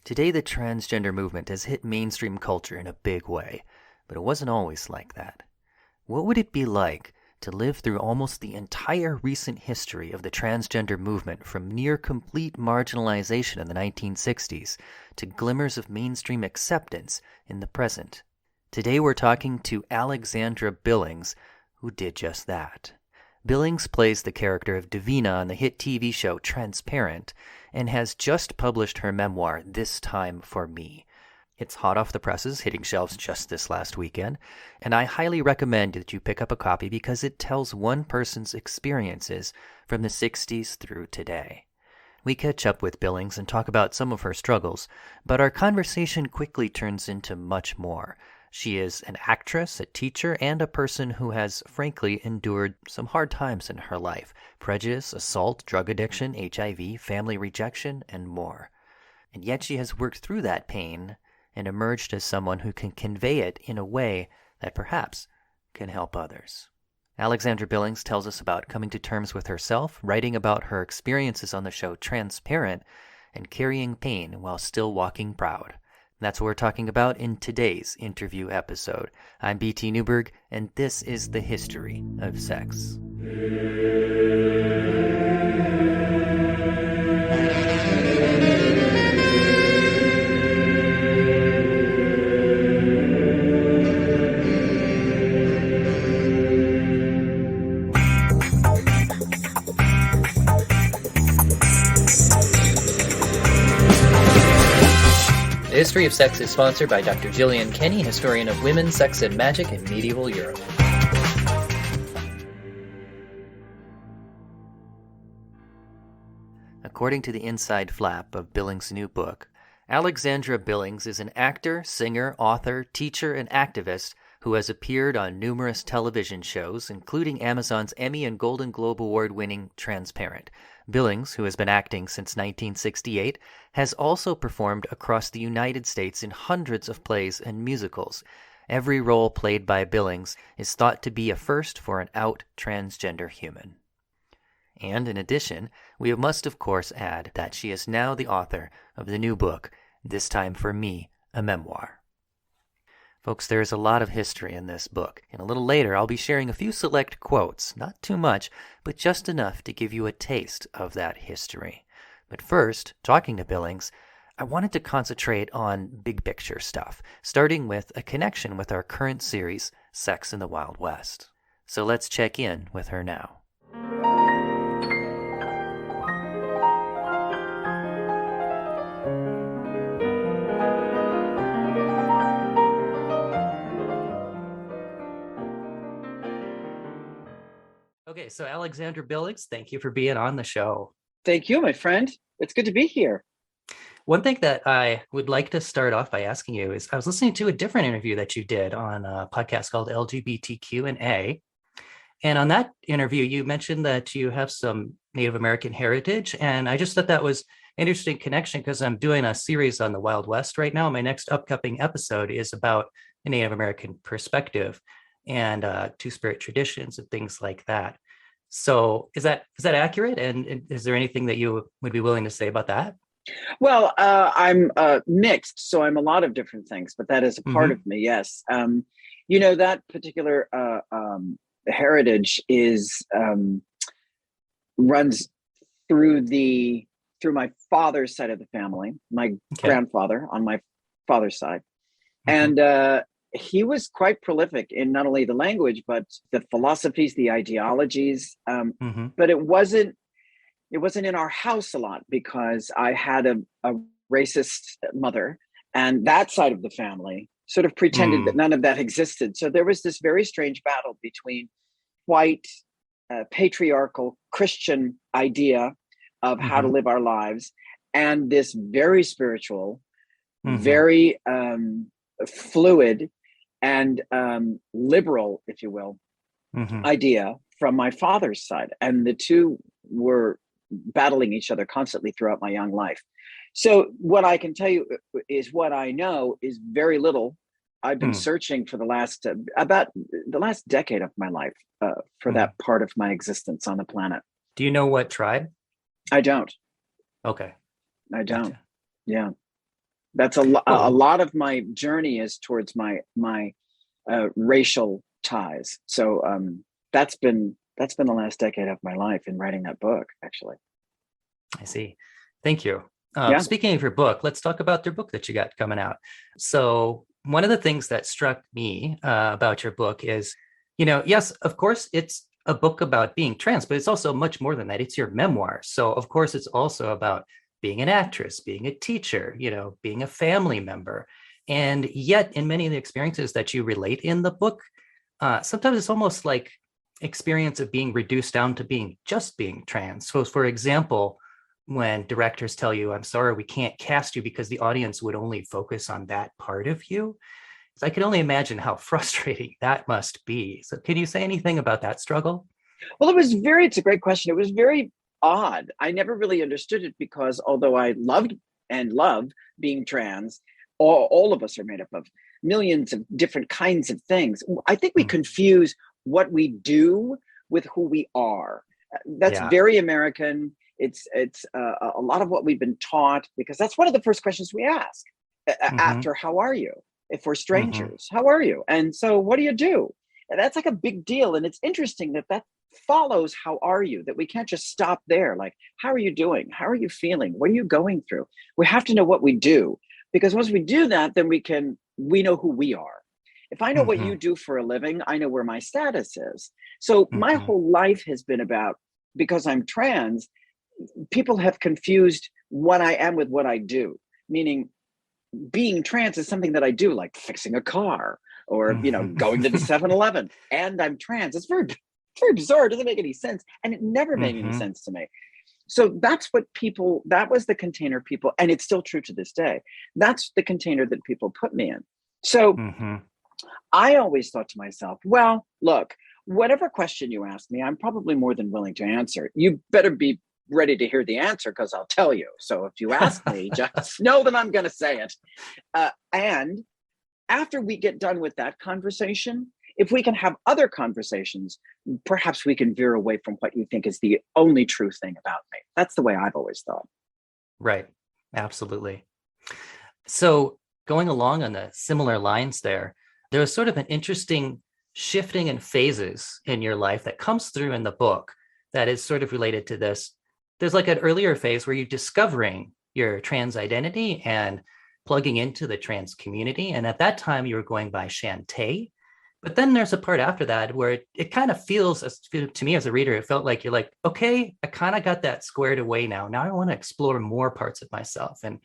Today, the transgender movement has hit mainstream culture in a big way, but it wasn't always like that. What would it be like to live through almost the entire recent history of the transgender movement from near complete marginalization in the 1960s to glimmers of mainstream acceptance in the present? Today, we're talking to Alexandra Billings, who did just that. Billings plays the character of Davina on the hit TV show Transparent and has just published her memoir, This Time for Me. It's hot off the presses, hitting shelves just this last weekend, and I highly recommend that you pick up a copy because it tells one person's experiences from the 60s through today. We catch up with Billings and talk about some of her struggles, but our conversation quickly turns into much more. She is an actress, a teacher, and a person who has, frankly, endured some hard times in her life: prejudice, assault, drug addiction, HIV, family rejection, and more. And yet she has worked through that pain and emerged as someone who can convey it in a way that perhaps can help others. Alexandra Billings tells us about coming to terms with herself, writing about her experiences on the show Transparent, and carrying pain while still walking proud. That's what we're talking about in today's interview episode. I'm BT Newberg, and this is The History of Sex. The History of Sex is sponsored by Dr. Gillian Kenny, historian of women, sex, and magic in medieval Europe. According to the inside flap of Billings' new book, Alexandra Billings is an actor, singer, author, teacher, and activist who has appeared on numerous television shows, including Amazon's Emmy and Golden Globe Award-winning Transparent. Billings, who has been acting since 1968, has also performed across the United States in hundreds of plays and musicals. Every role played by Billings is thought to be a first for an out transgender human. And in addition, we must of course add that she is now the author of the new book, This Time for Me, a memoir. Folks, there is a lot of history in this book, and a little later I'll be sharing a few select quotes, not too much, but just enough to give you a taste of that history. But first, talking to Billings, I wanted to concentrate on big picture stuff, starting with a connection with our current series, Sex in the Wild West. So let's check in with her now. Okay, so Alexandra Billings, thank you for being on the show. Thank you, my friend. It's good to be here. One thing that I would like to start off by asking you is I was listening to a different interview that you did on a podcast called LGBTQ&A. And on that interview, you mentioned that you have some Native American heritage. And I just thought that was an interesting connection because I'm doing a series on the Wild West right now. My next upcoming episode is about a Native American perspective and two-spirit traditions and things like that. So is that accurate? And is there anything that you would be willing to say about that? Well, I'm mixed, so I'm a lot of different things, but that is a part of me, yes. That particular heritage is runs through my father's side of the family, my grandfather on my father's side. And he was quite prolific in not only the language, but the philosophies, the ideologies. But it wasn't in our house a lot because I had a racist mother, and that side of the family sort of pretended that none of that existed. So there was this very strange battle between white, patriarchal Christian idea of how to live our lives and this very spiritual, very fluid and liberal, if you will, idea from my father's side. And the two were battling each other constantly throughout my young life. So what I can tell you is what I know is very little. I've been searching for about the last decade of my life for that part of my existence on the planet. Do you know what tribe? I don't. Okay. I don't. Gotcha. Yeah. That's a lot of my journey is towards my racial ties. So that's been the last decade of my life in writing that book, actually. I see. Thank you. Yeah. Speaking of your book, let's talk about your book that you got coming out. So one of the things that struck me about your book is, yes, of course, it's a book about being trans, but it's also much more than that. It's your memoir. So of course, it's also about being an actress, being a teacher, being a family member. And yet in many of the experiences that you relate in the book, sometimes it's almost like experience of being reduced down to being trans. So for example, when directors tell you, I'm sorry, we can't cast you because the audience would only focus on that part of you. So I can only imagine how frustrating that must be. So can you say anything about that struggle? Well, it's a great question. It was very odd. I never really understood it because although I loved and love being trans, all of us are made up of millions of different kinds of things. I think we confuse what we do with who we are. That's very American. It's a lot of what we've been taught, because that's one of the first questions we ask after how are you? If we're strangers, how are you? And so what do you do? And that's like a big deal. And it's interesting that follows how are you, that we can't just stop there. Like, how are you doing? How are you feeling? What are you going through? We have to know what we do, because once we do that, then we know who we are. If I know what you do for a living, I know where my status is. So my whole life has been about, because I'm trans, people have confused what I am with what I do, meaning being trans is something that I do, like fixing a car or, going to the 7-Eleven, and I'm trans. It's very, very bizarre. It doesn't make any sense. And it never made any sense to me. So that was the container people, and it's still true to this day. That's the container that people put me in. So I always thought to myself, well, look, whatever question you ask me, I'm probably more than willing to answer. You better be ready to hear the answer, because I'll tell you. So if you ask me, just know that I'm going to say it. And after we get done with that conversation, if we can have other conversations, perhaps we can veer away from what you think is the only true thing about me. That's the way I've always thought. Right. Absolutely. So going along on the similar lines there was sort of an interesting shifting in phases in your life that comes through in the book that is sort of related to this. There's like an earlier phase where you're discovering your trans identity and plugging into the trans community. And at that time, you were going by Shantae. But then there's a part after that where it kind of feels, to me as a reader, it felt like you're like, okay, I kind of got that squared away now. Now I want to explore more parts of myself. And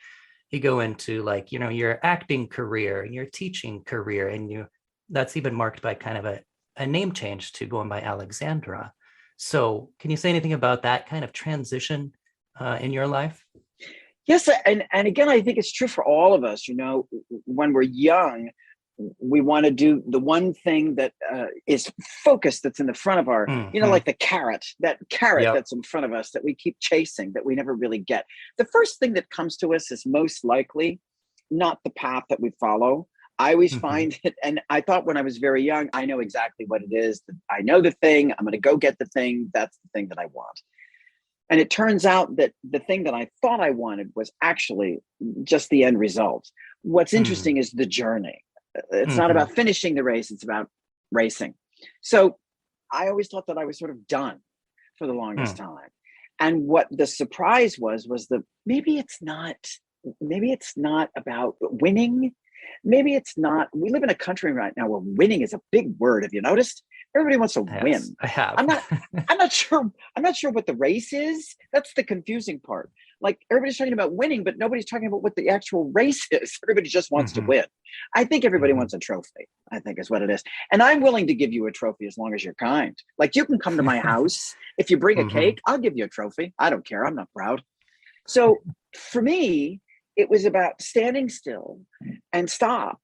you go into like, your acting career and your teaching career. And that's even marked by kind of a name change to going by Alexandra. So can you say anything about that kind of transition in your life? Yes. And again, I think it's true for all of us. When we're young, we want to do the one thing that is focused, that's in the front of our, like the carrot, that's in front of us that we keep chasing, that we never really get. The first thing that comes to us is most likely not the path that we follow. I always find it, and I thought when I was very young, I know exactly what it is. I know the thing, I'm going to go get the thing. That's the thing that I want. And it turns out that the thing that I thought I wanted was actually just the end result. What's interesting is the journey. It's not about finishing the race, it's about racing. So I always thought that I was sort of done for the longest time. And what the surprise was that maybe it's not about winning. Maybe it's not. We live in a country right now where winning is a big word. Have you noticed? Everybody wants to win. I have. I'm not sure what the race is. That's the confusing part. Like, everybody's talking about winning, but nobody's talking about what the actual race is. Everybody just wants to win. I think everybody wants a trophy, I think is what it is. And I'm willing to give you a trophy as long as you're kind. Like, you can come to my house. If you bring a cake, I'll give you a trophy. I don't care. I'm not proud. So for me, it was about standing still and stop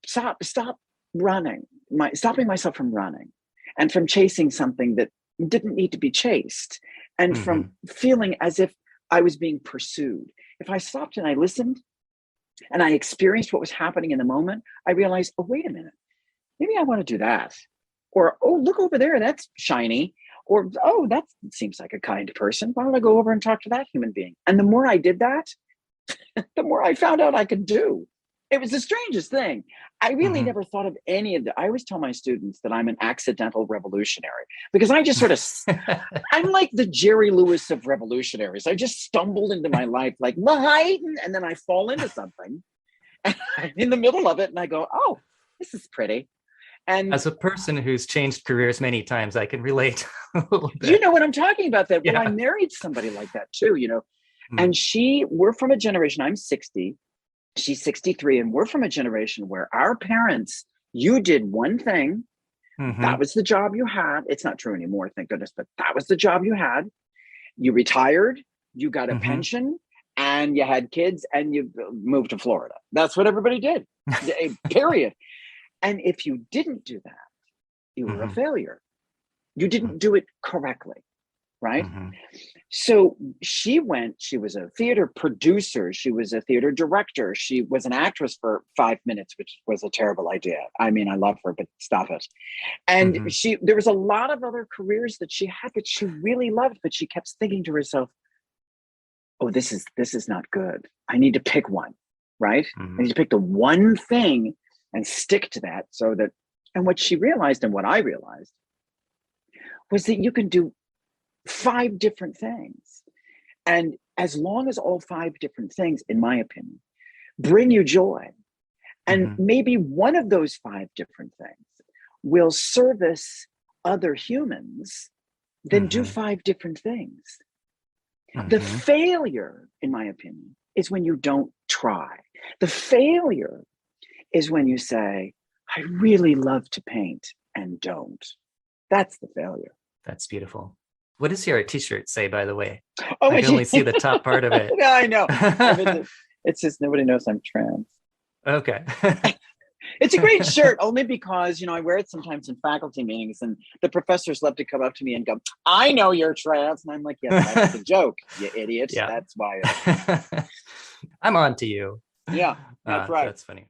running, stopping myself from running and from chasing something that didn't need to be chased, and from feeling as if I was being pursued. If I stopped and I listened and I experienced what was happening in the moment, I realized, oh, wait a minute, maybe I want to do that. Or, oh, look over there, that's shiny. Or, oh, that seems like a kind person. Why don't I go over and talk to that human being? And the more I did that, the more I found out I could do. It was the strangest thing. I really Mm-hmm. never thought of any of that. I always tell my students that I'm an accidental revolutionary because I just sort of, I'm like the Jerry Lewis of revolutionaries. I just stumbled into my life like, and then I fall into something and I'm in the middle of it and I go, oh, this is pretty. And as a person who's changed careers many times, I can relate a little bit. You know what I'm talking about? That Yeah. Well, I married somebody like that too, Mm. and we're from a generation, I'm 60, she's 63, and we're from a generation where our parents, you did one thing, that was the job you had. It's not true anymore, thank goodness, but that was the job you had. You retired, you got a pension, and you had kids, and you moved to Florida. That's what everybody did, period. And if you didn't do that, you were a failure. You didn't do it correctly, right? So she was a theater producer. She was a theater director. She was an actress for 5 minutes, which was a terrible idea. I mean, I love her, but stop it. And there was a lot of other careers that she had that she really loved, but she kept thinking to herself, oh, this is not good. I need to pick one, right? I need to pick the one thing and stick to that and what she realized and what I realized was that you can do 5 different things. And as long as all 5 different things, in my opinion, bring you joy, and maybe one of those 5 different things will service other humans, then do 5 different things. The failure, in my opinion, is when you don't try. The failure is when you say, I really love to paint and don't. That's the failure. That's beautiful. What does your t-shirt say, by the way? Oh, I can only see the top part of it. I know. It says, nobody knows I'm trans. Okay. It's a great shirt, only because, I wear it sometimes in faculty meetings, and the professors love to come up to me and go, I know you're trans. And I'm like, yes, that's the joke, you idiot. Yeah. That's why. I'm on to you. Yeah, that's right. That's funny.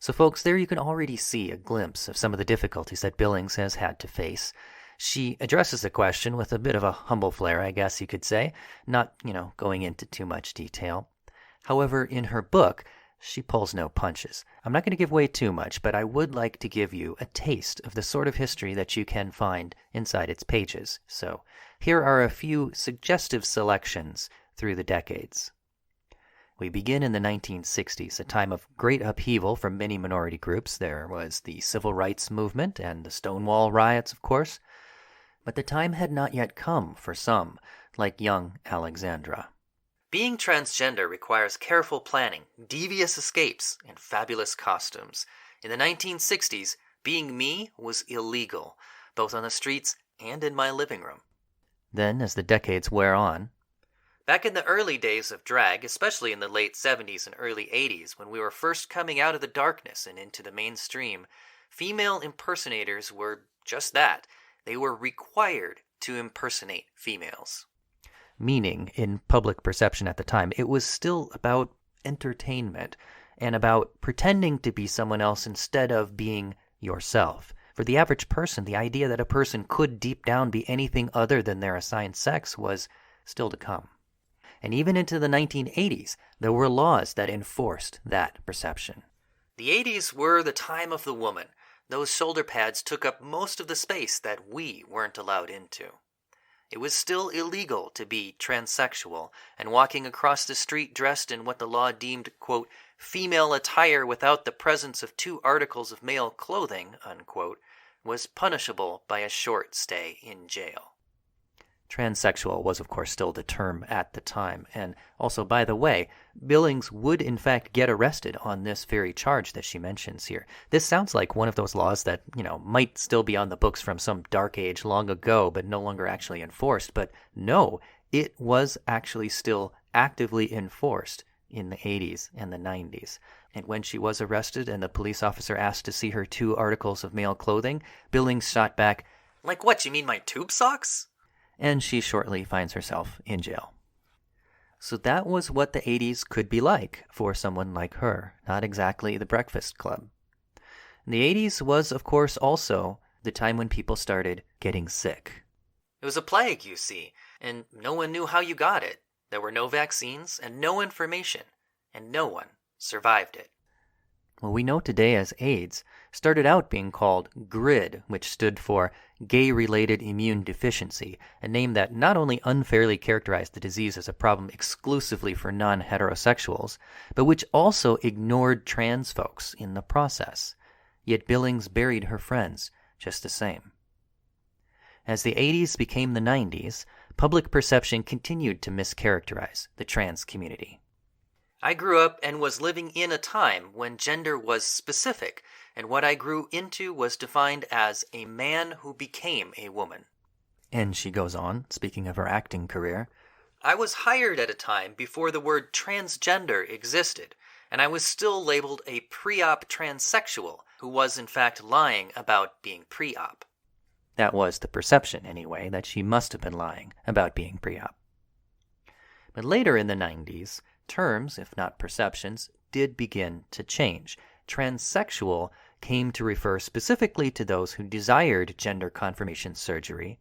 So folks, there you can already see a glimpse of some of the difficulties that Billings has had to face. She addresses the question with a bit of a humble flair, I guess you could say, not, going into too much detail. However, in her book, she pulls no punches. I'm not going to give away too much, but I would like to give you a taste of the sort of history that you can find inside its pages. So here are a few suggestive selections through the decades. We begin in the 1960s, a time of great upheaval for many minority groups. There was the civil rights movement and the Stonewall riots, of course. But the time had not yet come for some, like young Alexandra. Being transgender requires careful planning, devious escapes, and fabulous costumes. In the 1960s, being me was illegal, both on the streets and in my living room. Then, as the decades wear on, back in the early days of drag, especially in the late 70s and early 80s, when we were first coming out of the darkness and into the mainstream, female impersonators were just that. They were required to impersonate females. Meaning, in public perception at the time, it was still about entertainment and about pretending to be someone else instead of being yourself. For the average person, the idea that a person could deep down be anything other than their assigned sex was still to come. And even into the 1980s, there were laws that enforced that perception. The 80s were the time of the woman. Those shoulder pads took up most of the space that we weren't allowed into. It was still illegal to be transsexual, and walking across the street dressed in what the law deemed, quote, female attire without the presence of 2 articles of male clothing, unquote, was punishable by a short stay in jail. Transsexual was, of course, still the term at the time. And also, by the way, Billings would, in fact, get arrested on this very charge that she mentions here. This sounds like one of those laws that, might still be on the books from some dark age long ago, but no longer actually enforced. But no, it was actually still actively enforced in the 80s and the 90s. And when she was arrested and the police officer asked to see her 2 articles of male clothing, Billings shot back, like what, you mean my tube socks? And she shortly finds herself in jail. So that was what the 80s could be like for someone like her, not exactly the Breakfast Club. The 80s was, of course, also the time when people started getting sick. It was a plague, you see, and no one knew how you got it. There were no vaccines and no information, and no one survived it. What we know today as AIDS started out being called GRID, which stood for Gay-Related Immune Deficiency, a name that not only unfairly characterized the disease as a problem exclusively for non-heterosexuals, but which also ignored trans folks in the process. Yet Billings buried her friends just the same. As the 80s became the 90s, public perception continued to mischaracterize the trans community. I grew up and was living in a time when gender was specific, and what I grew into was defined as a man who became a woman. And she goes on, speaking of her acting career, I was hired at a time before the word transgender existed, and I was still labeled a pre-op transsexual who was in fact lying about being pre-op. That was the perception, anyway, that she must have been lying about being pre-op. But later in the 90s, terms, if not perceptions, did begin to change. Transsexual came to refer specifically to those who desired gender confirmation surgery,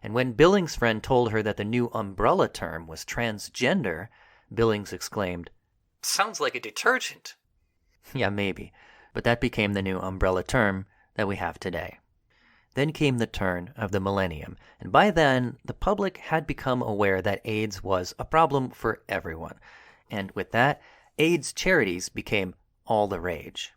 and when Billings' friend told her that the new umbrella term was transgender, Billings exclaimed, "Sounds like a detergent." Yeah, maybe, but that became the new umbrella term that we have today. Then came the turn of the millennium, and by then, the public had become aware that AIDS was a problem for everyone. And with that, AIDS charities became all the rage.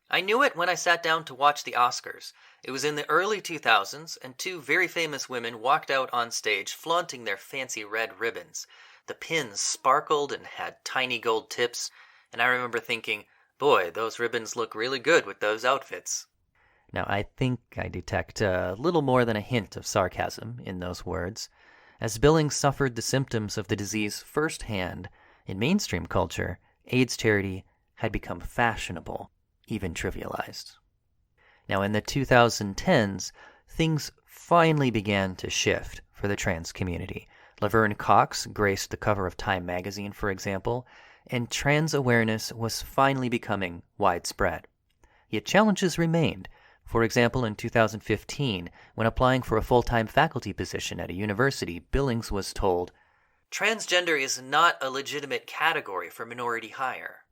I knew it when I sat down to watch the Oscars. It was in the early 2000s, and two very famous women walked out on stage flaunting their fancy red ribbons. The pins sparkled and had tiny gold tips, and I remember thinking, boy, those ribbons look really good with those outfits. Now, I think I detect a little more than a hint of sarcasm in those words. As Billings suffered the symptoms of the disease firsthand, in mainstream culture, AIDS charity had become fashionable, even trivialized. Now, in the 2010s, things finally began to shift for the trans community. Laverne Cox graced the cover of Time magazine, for example, and trans awareness was finally becoming widespread. Yet challenges remained. For example, in 2015, when applying for a full-time faculty position at a university, Billings was told, "Transgender is not a legitimate category for minority hire."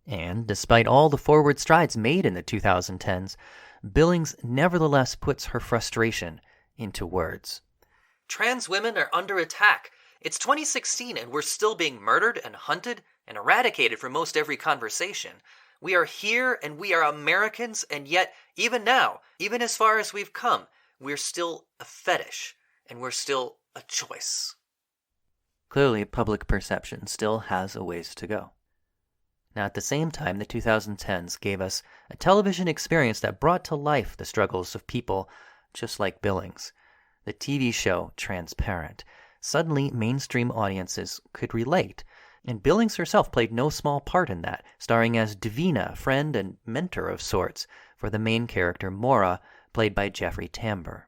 And despite all the forward strides made in the 2010s, Billings nevertheless puts her frustration into words. Trans women are under attack. It's 2016 and we're still being murdered and hunted and eradicated from most every conversation. We are here and we are Americans, and yet, even now, even as far as we've come, we're still a fetish and we're still a choice. Clearly, public perception still has a ways to go. Now, at the same time, the 2010s gave us a television experience that brought to life the struggles of people just like Billings. The TV show Transparent. Suddenly, mainstream audiences could relate, and Billings herself played no small part in that, starring as Davina, friend and mentor of sorts, for the main character Maura, played by Jeffrey Tambor.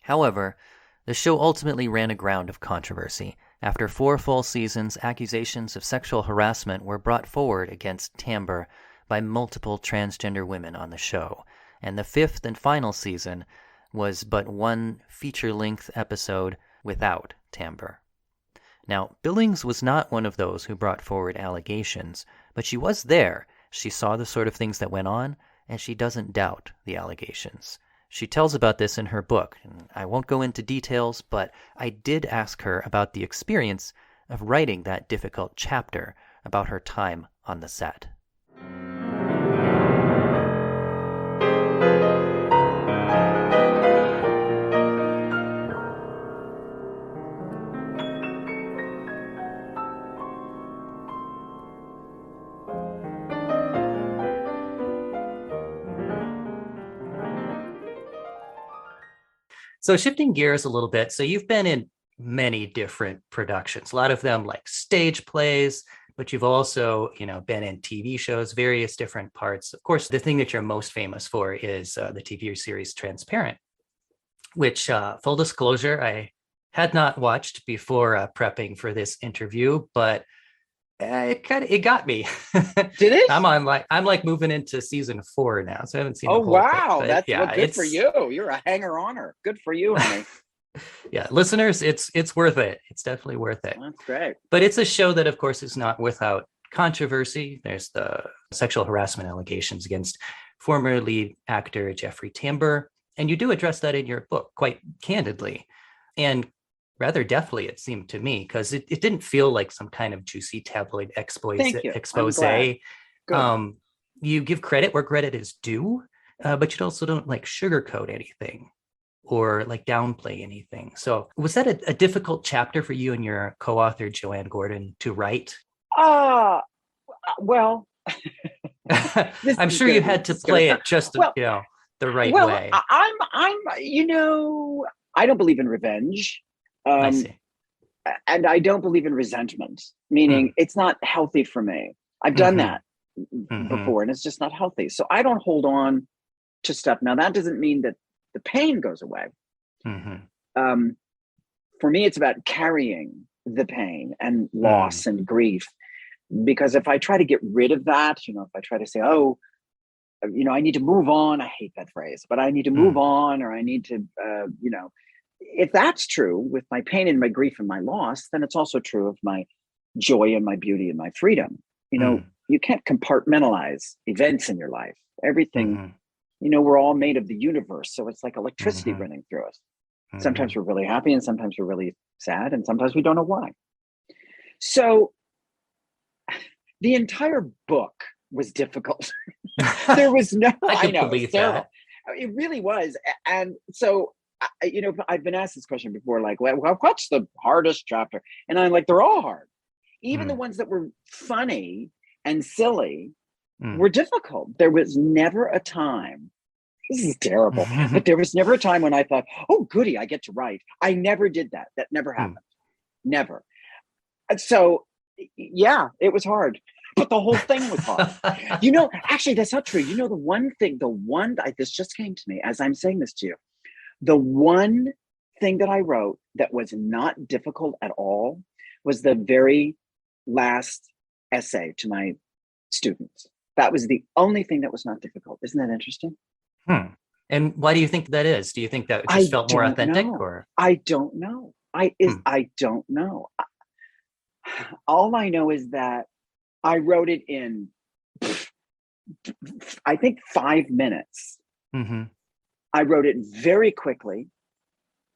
However, the show ultimately ran aground of controversy. After 4 full seasons, accusations of sexual harassment were brought forward against Tambor by multiple transgender women on the show, and the 5th and final season was but one feature-length episode without Tambor. Now, Billings was not one of those who brought forward allegations, but she was there. She saw the sort of things that went on, and she doesn't doubt the allegations. She tells about this in her book. I won't go into details, but I did ask her about the experience of writing that difficult chapter about her time on the set. So shifting gears a little bit, so you've been in many different productions, a lot of them like stage plays, but you've also, been in TV shows, various different parts. Of course, the thing that you're most famous for is the TV series Transparent, which, full disclosure, I Had not watched before prepping for this interview, but it got me. Did it? I'm like moving into season 4 now, so I haven't seen Oh the whole thing. wow, But that's well, yeah, good for you. You're a hanger-oner. Good for you, honey. yeah, listeners, it's worth it. It's definitely worth it. That's great. But it's a show that, of course, is not without controversy. There's the sexual harassment allegations against former lead actor Jeffrey Tambor, and you do address that in your book quite candidly and rather deftly, it seemed to me, because it didn't feel like some kind of juicy tabloid Thank you. expose. Good. You give credit where credit is due, but you also don't like sugarcoat anything or like downplay anything. So was that a difficult chapter for you and your co-author Joanne Gordon to write? Well, I'm sure you had to play it just well, the right way. I'm I don't believe in revenge. I see. And I don't believe in resentment, meaning it's not healthy for me. I've done that before, and it's just not healthy. So I don't hold on to stuff. Now, that doesn't mean that the pain goes away. For me, it's about carrying the pain and loss and grief. Because if I try to get rid of that, if I try to say, oh, I need to move on. I hate that phrase, but I need to move on, or I need to, if that's true with my pain and my grief and my loss, then it's also true of my joy and my beauty and my freedom. You can't compartmentalize events in your life. Everything, we're all made of the universe. So it's like electricity running through us. Sometimes we're really happy and sometimes we're really sad and sometimes we don't know why. So the entire book was difficult. There was no, I know, believe that. It really was. And so, I've been asked this question before, like, well, what's the hardest chapter? And I'm like, they're all hard. Even the ones that were funny and silly were difficult. There was never a time, this is terrible, but there was never a time when I thought, oh, goody, I get to write. I never did that. That never happened. Never. And so, yeah, it was hard. But the whole thing was hard. Actually, that's not true. This just came to me as I'm saying this to you. The one thing that I wrote that was not difficult at all was the very last essay to my students. That was the only thing that was not difficult. Isn't that interesting? And why do you think that is? Do you think that just felt more authentic? Or I don't know. I don't know. All I know is that I wrote it in, I think, 5 minutes. I wrote it very quickly.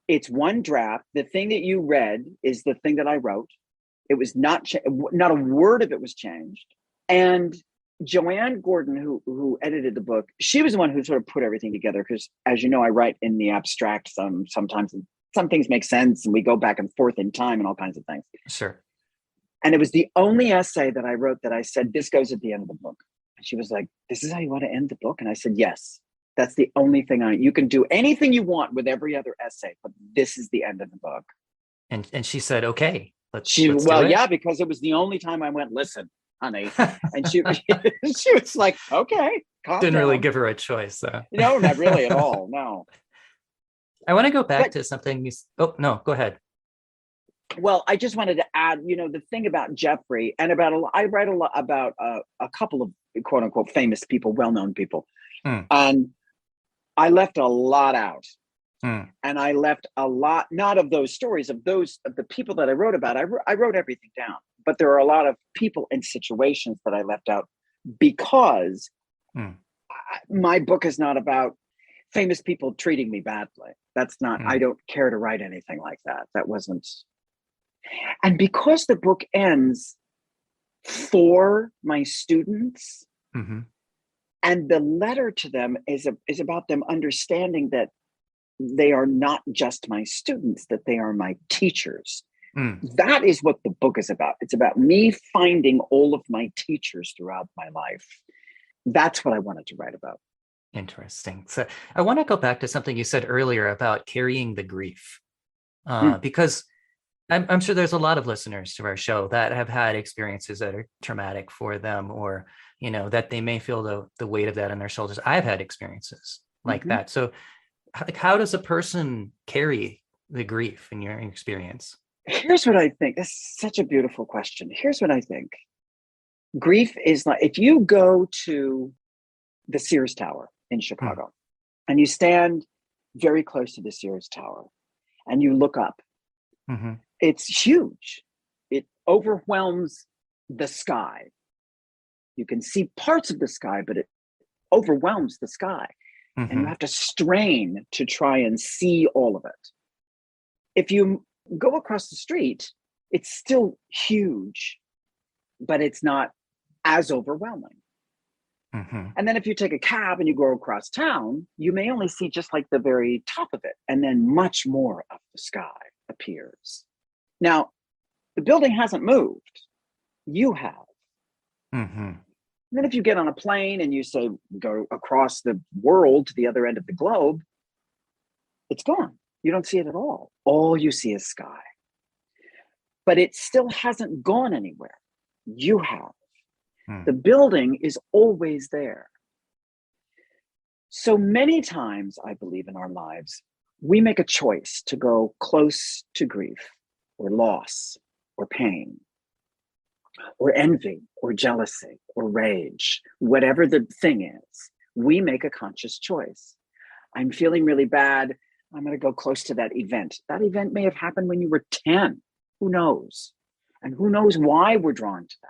It's one draft. The thing that you read is the thing that I wrote. It was not a word of it was changed. And Joanne Gordon, who edited the book, she was the one who sort of put everything together. Because, as you know, I write in the abstract. Sometimes some things make sense, and we go back and forth in time and all kinds of things. Sure. And it was the only essay that I wrote that I said, this goes at the end of the book. And she was like, this is how you want to end the book? And I said, yes. That's the only thing you can do anything you want with every other essay, but this is the end of the book. And she said, okay, let's do it. Yeah, because it was the only time I went, listen, honey. And she was like, okay, calm Didn't down. really give her a choice. No, not really at all. No. I want to go back to something oh, no, go ahead. Well, I just wanted to add, the thing about Jeffrey and I write a lot about a couple of quote unquote famous people, well-known people. And I left a lot out. And I left a lot, not of those stories, of the people that I wrote about. I wrote everything down, but there are a lot of people and situations that I left out because my book is not about famous people treating me badly. That's not, I don't care to write anything like that. That wasn't. And because the book ends for my students, and the letter to them is about them understanding that they are not just my students, that they are my teachers. That is what the book is about. It's about me finding all of my teachers throughout my life. That's what I wanted to write about. Interesting. So I want to go back to something you said earlier about carrying the grief, because I'm sure there's a lot of listeners to our show that have had experiences that are traumatic for them, or that they may feel the weight of that on their shoulders. I've had experiences like that. So how does a person carry the grief in your experience? Here's what I think. This is such a beautiful question. Here's what I think. Grief is like, if you go to the Sears Tower in Chicago and you stand very close to the Sears Tower and you look up, it's huge. It overwhelms the sky. You can see parts of the sky, but it overwhelms the sky. And you have to strain to try and see all of it. If you go across the street, it's still huge, but it's not as overwhelming. And then if you take a cab and you go across town, you may only see just like the very top of it, and then much more of the sky appears. Now, the building hasn't moved. You have. And then if you get on a plane and you say go across the world to the other end of the globe, it's gone. You don't see it at all. All you see is sky. But it still hasn't gone anywhere. You have. The building is always there. So many times, I believe, in our lives, we make a choice to go close to grief or loss or pain or envy or jealousy or rage, whatever the thing is. We make a conscious choice. I'm feeling really bad. I'm going to go close to that event. That event may have happened when you were 10. Who knows? And who knows why we're drawn to that?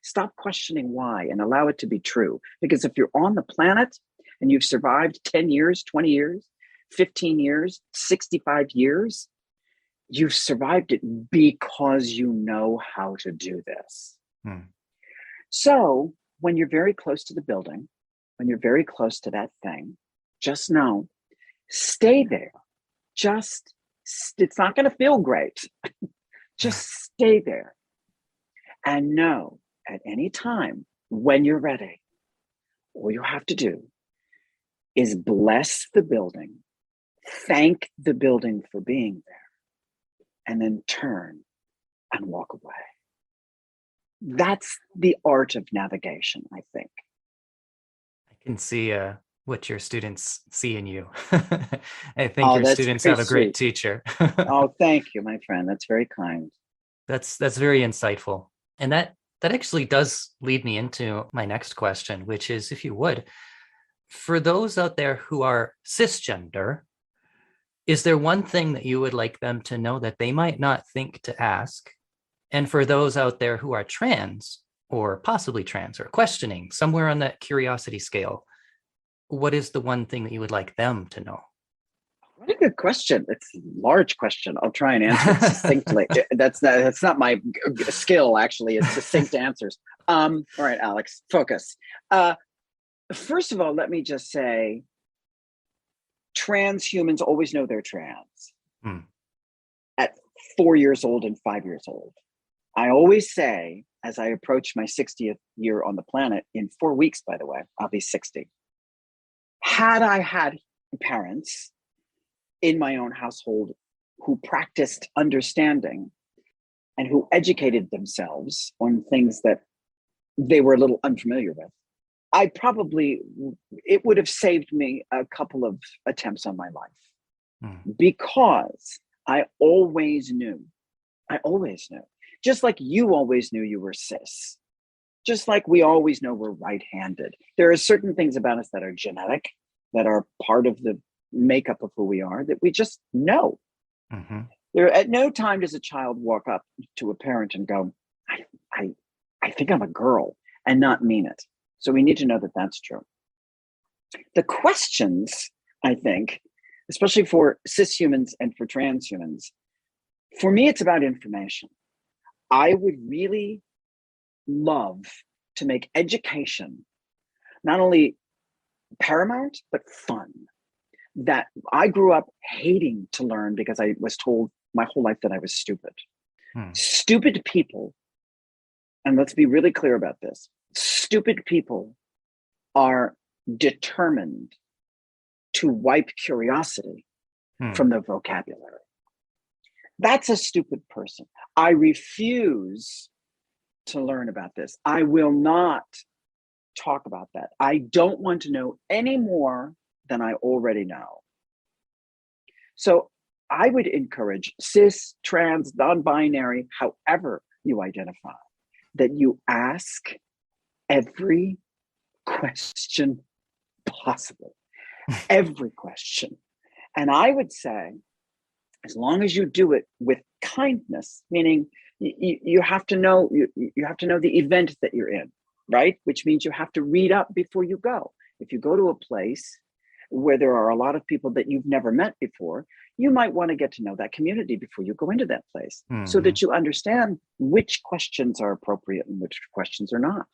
Stop questioning why and allow it to be true. Because if you're on the planet and you've survived 10 years, 20 years, 15 years, 65 years, you've survived it because you know how to do this. So when you're very close to the building, when you're very close to that thing, just know, stay there. It's not going to feel great. Just stay there and know at any time when you're ready, all you have to do is bless the building, thank the building for being there, and then turn and walk away. That's the art of navigation, I think. I can see what your students see in you. I think your students have a great teacher. Oh, thank you, my friend. That's very kind. That's very insightful. And that actually does lead me into my next question, which is, if you would, for those out there who are cisgender, is there one thing that you would like them to know that they might not think to ask? And for those out there who are trans or possibly trans or questioning somewhere on that curiosity scale, what is the one thing that you would like them to know? What a good question. It's a large question. I'll try and answer it succinctly. That's not my skill, actually. It's succinct answers. All right, Alex, focus. First of all, let me just say, trans humans always know they're trans at 4 years old and 5 years old. I always say, as I approach my 60th year on the planet, in 4 weeks, by the way, I'll be 60. Had I had parents in my own household who practiced understanding and who educated themselves on things that they were a little unfamiliar with, it would have saved me a couple of attempts on my life because I always knew, just like you always knew you were cis, just like we always know we're right-handed. There are certain things about us that are genetic, that are part of the makeup of who we are, that we just know. There, at no time does a child walk up to a parent and go, I think I'm a girl, and not mean it. So we need to know that that's true. The questions, I think, especially for cis humans and for trans humans, for me, it's about information. I would really love to make education not only paramount, but fun. That I grew up hating to learn because I was told my whole life that I was stupid. Stupid people, and let's be really clear about this, stupid people are determined to wipe curiosity from their vocabulary. That's a stupid person. I refuse to learn about this. I will not talk about that. I don't want to know any more than I already know. So I would encourage cis, trans, non-binary, however you identify, that you ask every question possible. Every question. And I would say, as long as you do it with kindness, meaning you have to know you have to know the event that you're in, right? Which means you have to read up before you go. If you go to a place where there are a lot of people that you've never met before, you might want to get to know that community before you go into that place, so that you understand which questions are appropriate and which questions are not.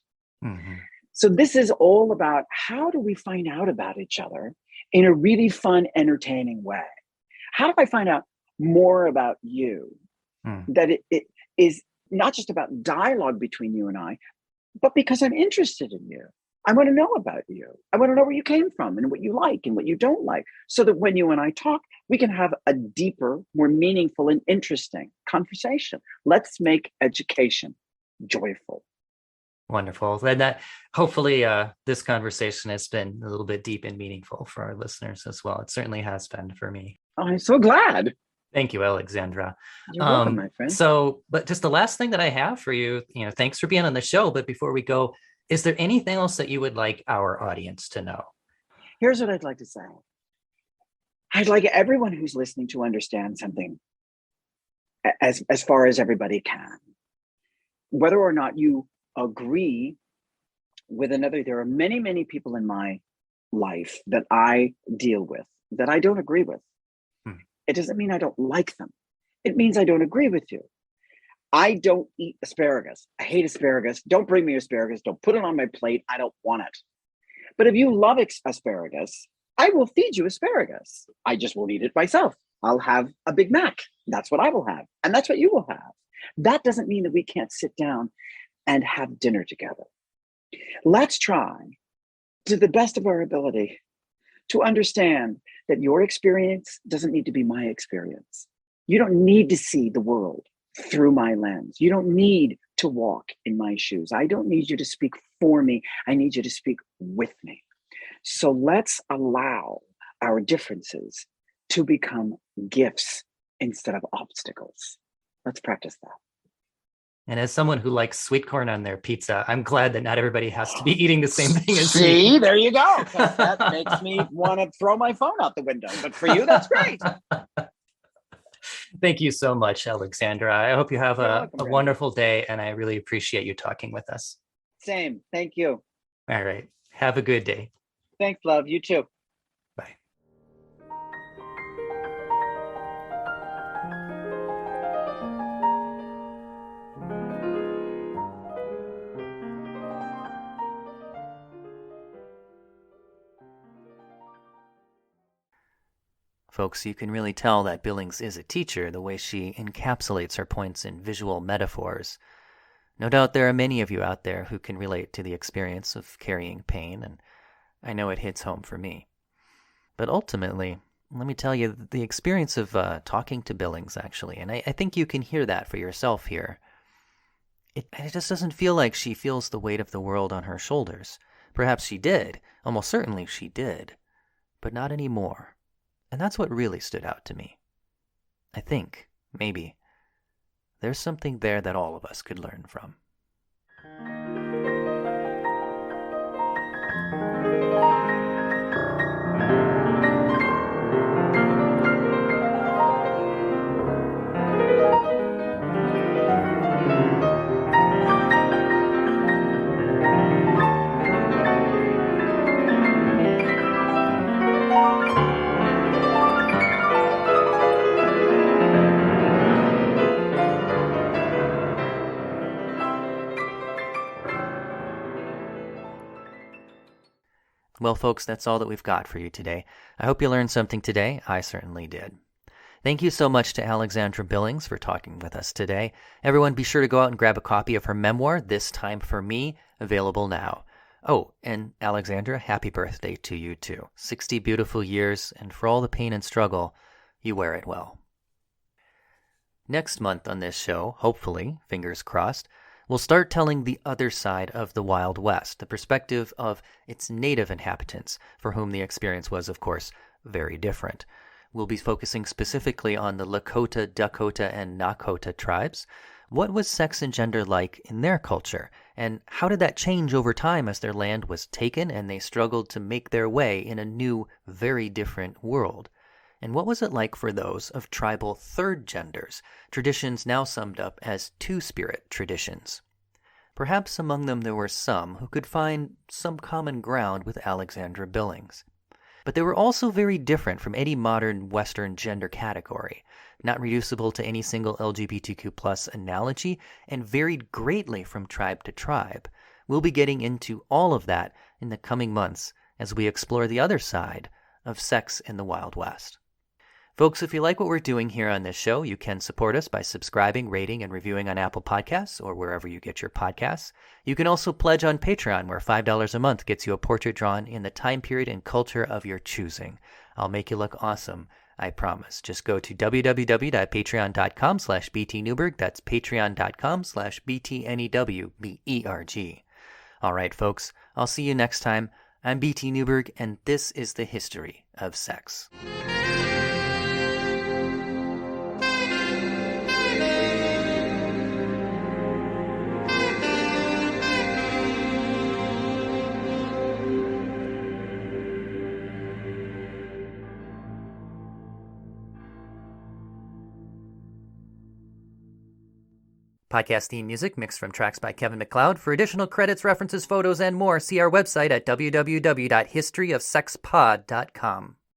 So this is all about, how do we find out about each other in a really fun, entertaining way? How do I find out more about you? That it is not just about dialogue between you and I, but because I'm interested in you. I want to know about you. I want to know where you came from and what you like and what you don't like, so that when you and I talk, we can have a deeper, more meaningful and interesting conversation. Let's make education joyful. Wonderful. And that hopefully this conversation has been a little bit deep and meaningful for our listeners as well. It certainly has been for me. Oh, I'm so glad. Thank you, Alexandra. You're welcome, my friend. So, but just the last thing that I have for you, thanks for being on the show. But before we go, is there anything else that you would like our audience to know? Here's what I'd like to say. I'd like everyone who's listening to understand something as far as everybody can. Whether or not you agree with another, there are many, many people in my life that I deal with that I don't agree with. It doesn't mean I don't like them. It means I don't agree with you. I don't eat asparagus. I hate asparagus. Don't bring me asparagus. Don't put it on my plate. I don't want it. But if you love asparagus, I will feed you asparagus. I just won't eat it myself. I'll have a Big Mac. That's what I will have. And that's what you will have. That doesn't mean that we can't sit down and have dinner together. Let's try, to the best of our ability, to understand that your experience doesn't need to be my experience. You don't need to see the world through my lens. You don't need to walk in my shoes. I don't need you to speak for me. I need you to speak with me. So let's allow our differences to become gifts instead of obstacles. Let's practice that. And as someone who likes sweet corn on their pizza, I'm glad that not everybody has to be eating the same thing as me. See, there you go. That makes me want to throw my phone out the window. But for you, that's great. Thank you so much, Alexandra. I hope you have a welcome, wonderful day, and I really appreciate you talking with us. Same. Thank you. All right. Have a good day. Thanks, love. You too. Bye. Folks, you can really tell that Billings is a teacher the way she encapsulates her points in visual metaphors. No doubt there are many of you out there who can relate to the experience of carrying pain, and I know it hits home for me. But ultimately, let me tell you, the experience of talking to Billings, actually, and I think you can hear that for yourself here, it just doesn't feel like she feels the weight of the world on her shoulders. Perhaps she did, almost certainly she did, but not anymore. And that's what really stood out to me. I think, maybe, there's something there that all of us could learn from. Well, folks, that's all that we've got for you today. I hope you learned something today. I certainly did. Thank you so much to Alexandra Billings for talking with us today. Everyone, be sure to go out and grab a copy of her memoir, This Time for Me, available now. Oh, and Alexandra, happy birthday to you too. 60 beautiful years, and for all the pain and struggle, you wear it well. Next month on this show, hopefully, fingers crossed, we'll start telling the other side of the Wild West, the perspective of its native inhabitants, for whom the experience was, of course, very different. We'll be focusing specifically on the Lakota, Dakota, and Nakota tribes. What was sex and gender like in their culture? And how did that change over time as their land was taken and they struggled to make their way in a new, very different world? And what was it like for those of tribal third genders, traditions now summed up as two-spirit traditions? Perhaps among them there were some who could find some common ground with Alexandra Billings. But they were also very different from any modern Western gender category, not reducible to any single LGBTQ+ analogy, and varied greatly from tribe to tribe. We'll be getting into all of that in the coming months as we explore the other side of sex in the Wild West. Folks, if you like what we're doing here on this show, you can support us by subscribing, rating, and reviewing on Apple Podcasts or wherever you get your podcasts. You can also pledge on Patreon, where $5 a month gets you a portrait drawn in the time period and culture of your choosing. I'll make you look awesome, I promise. Just go to www.patreon.com/BTNewberg. That's patreon.com/BTNEWBERG. All right, folks, I'll see you next time. I'm BT Newberg, and this is the history of sex. Podcast theme music mixed from tracks by Kevin MacLeod. For additional credits, references, photos, and more, see our website at www.historyofsexpod.com.